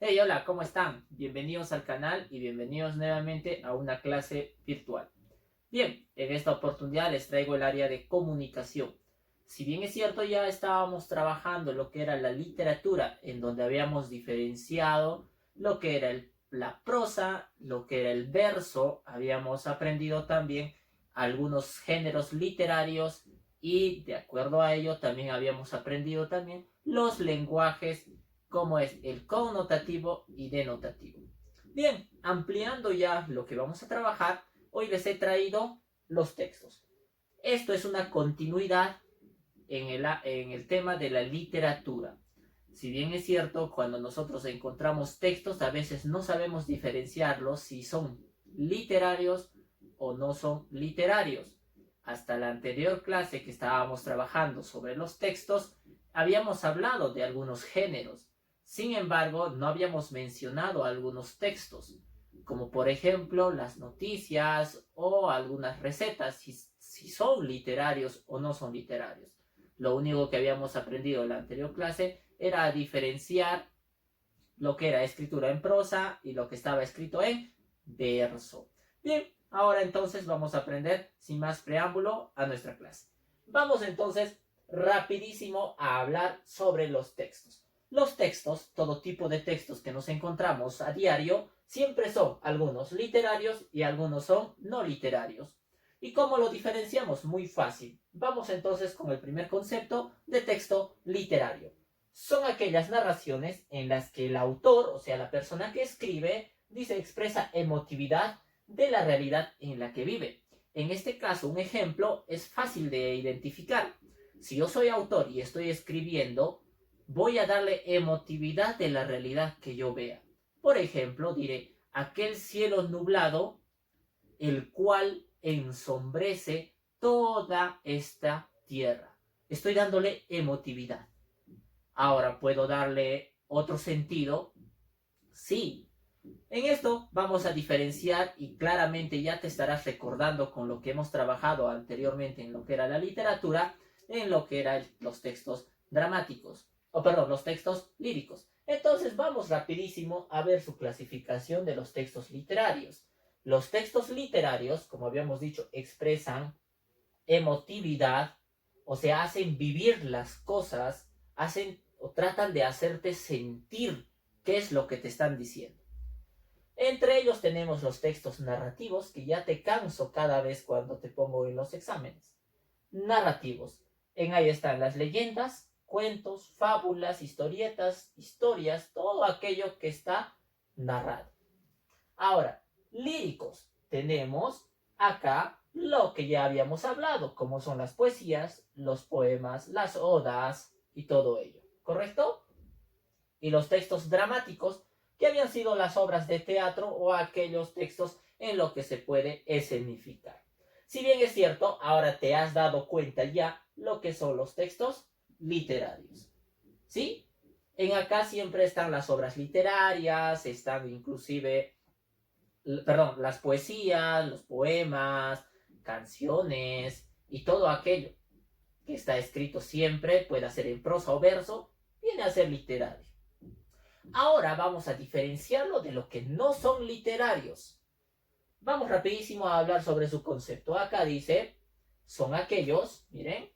Hey, hola, ¿cómo están? Bienvenidos al canal y bienvenidos nuevamente a una clase virtual. Bien, en esta oportunidad les traigo el área de comunicación. Si bien es cierto, ya estábamos trabajando lo que era la literatura, en donde habíamos diferenciado lo que era la prosa, lo que era el verso, habíamos aprendido también algunos géneros literarios y de acuerdo a ello también habíamos aprendido también los lenguajes como es el connotativo y denotativo. Bien, ampliando ya lo que vamos a trabajar, hoy les he traído los textos. Esto es una continuidad en el tema de la literatura. Si bien es cierto, cuando nosotros encontramos textos, a veces no sabemos diferenciarlos si son literarios o no son literarios. Hasta la anterior clase que estábamos trabajando sobre los textos, habíamos hablado de algunos géneros. Sin embargo, no habíamos mencionado algunos textos, como por ejemplo las noticias o algunas recetas, si son literarios o no son literarios. Lo único que habíamos aprendido en la anterior clase era diferenciar lo que era escritura en prosa y lo que estaba escrito en verso. Bien, ahora entonces vamos a aprender sin más preámbulo a nuestra clase. Vamos entonces rapidísimo a hablar sobre los textos. Los textos, todo tipo de textos que nos encontramos a diario, siempre son algunos literarios y algunos son no literarios. ¿Y cómo lo diferenciamos? Muy fácil. Vamos entonces con el primer concepto de texto literario. Son aquellas narraciones en las que el autor, o sea, la persona que escribe, expresa emotividad de la realidad en la que vive. En este caso, un ejemplo es fácil de identificar. Si yo soy autor y estoy escribiendo, voy a darle emotividad de la realidad que yo vea. Por ejemplo, diré, aquel cielo nublado, el cual ensombrece toda esta tierra. Estoy dándole emotividad. Ahora, ¿puedo darle otro sentido? Sí. En esto vamos a diferenciar y claramente ya te estarás recordando con lo que hemos trabajado anteriormente en lo que era la literatura, en lo que eran los textos dramáticos, o perdón, los textos líricos. Entonces vamos rapidísimo a ver su clasificación de los textos literarios. Los textos literarios, como habíamos dicho, expresan emotividad, o sea, hacen vivir las cosas, hacen o tratan de hacerte sentir qué es lo que te están diciendo. Entre ellos tenemos los textos narrativos, que ya te canso cada vez cuando te pongo en los exámenes. Narrativos. En ahí están las leyendas, cuentos, fábulas, historietas, historias, todo aquello que está narrado. Ahora, líricos. Tenemos acá lo que ya habíamos hablado, como son las poesías, los poemas, las odas y todo ello. ¿Correcto? Y los textos dramáticos, que habían sido las obras de teatro o aquellos textos en lo que se puede escenificar. Si bien es cierto, ahora te has dado cuenta ya lo que son los textos literarios. ¿Sí? En acá siempre están las obras literarias, están inclusive, perdón, las poesías, los poemas, canciones y todo aquello que está escrito siempre, puede ser en prosa o verso, viene a ser literario. Ahora vamos a diferenciarlo de lo que no son literarios. Vamos rapidísimo a hablar sobre su concepto. Acá dice, son aquellos, miren,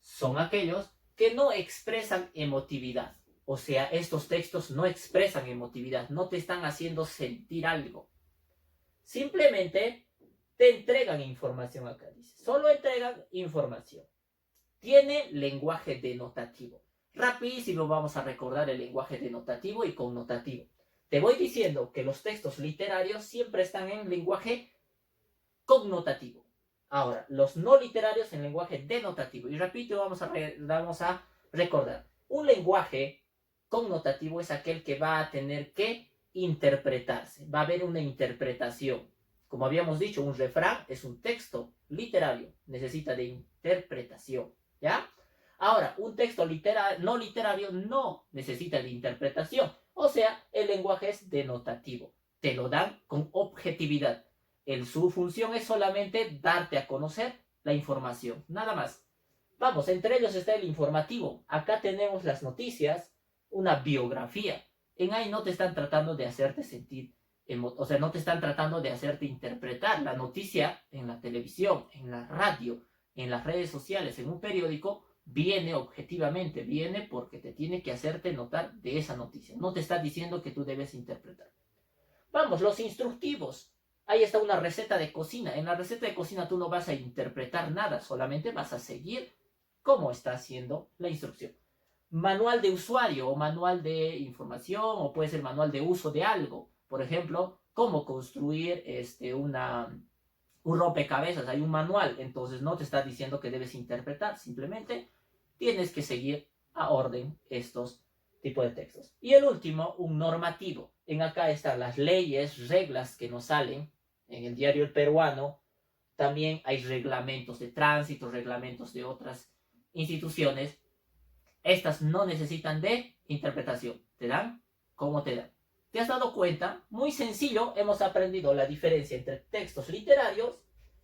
son aquellos que no expresan emotividad. O sea, estos textos no expresan emotividad, no te están haciendo sentir algo. Simplemente te entregan información acá, dice. Solo entregan información. Tiene lenguaje denotativo. Rapidísimo vamos a recordar el lenguaje denotativo y connotativo. Te voy diciendo que los textos literarios siempre están en lenguaje connotativo. Ahora, los no literarios en lenguaje denotativo. Y repito, vamos a recordar. Un lenguaje connotativo es aquel que va a tener que interpretarse. Va a haber una interpretación. Como habíamos dicho, un refrán es un texto literario. Necesita de interpretación. ¿Ya? Ahora, un texto no literario no necesita de interpretación. O sea, el lenguaje es denotativo. Te lo dan con objetividad. Su función es solamente darte a conocer la información. Nada más. Vamos, entre ellos está el informativo. Acá tenemos las noticias, una biografía. En ahí no te están tratando de hacerte sentir, o sea, no te están tratando de hacerte interpretar la noticia en la televisión, en la radio, en las redes sociales, en un periódico. Viene objetivamente, viene porque te tiene que hacerte notar de esa noticia. No te está diciendo que tú debes interpretar. Vamos, los instructivos. Ahí está una receta de cocina. En la receta de cocina tú no vas a interpretar nada, solamente vas a seguir cómo está haciendo la instrucción. Manual de usuario o manual de información o puede ser manual de uso de algo. Por ejemplo, cómo construir un rompecabezas. Hay un manual, entonces no te está diciendo que debes interpretar, simplemente tienes que seguir a orden estos tipos de textos. Y el último, un normativo. En acá están las leyes, reglas que nos salen en el diario El Peruano. También hay reglamentos de tránsito, reglamentos de otras instituciones. Estas no necesitan de interpretación. Te dan como te dan. ¿Te has dado cuenta? Muy sencillo, hemos aprendido la diferencia entre textos literarios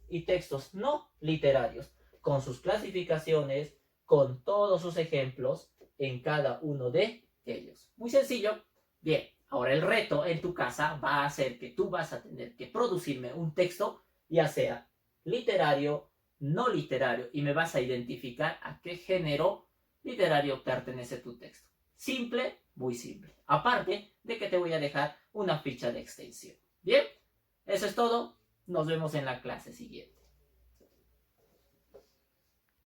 y textos no literarios, con sus clasificaciones, con todos sus ejemplos en cada uno de ellos. Muy sencillo. Bien, ahora el reto en tu casa va a ser que tú vas a tener que producirme un texto, ya sea literario, no literario, y me vas a identificar a qué género literario pertenece tu texto. Simple, muy simple. Aparte de que te voy a dejar una ficha de extensión. Bien, eso es todo. Nos vemos en la clase siguiente.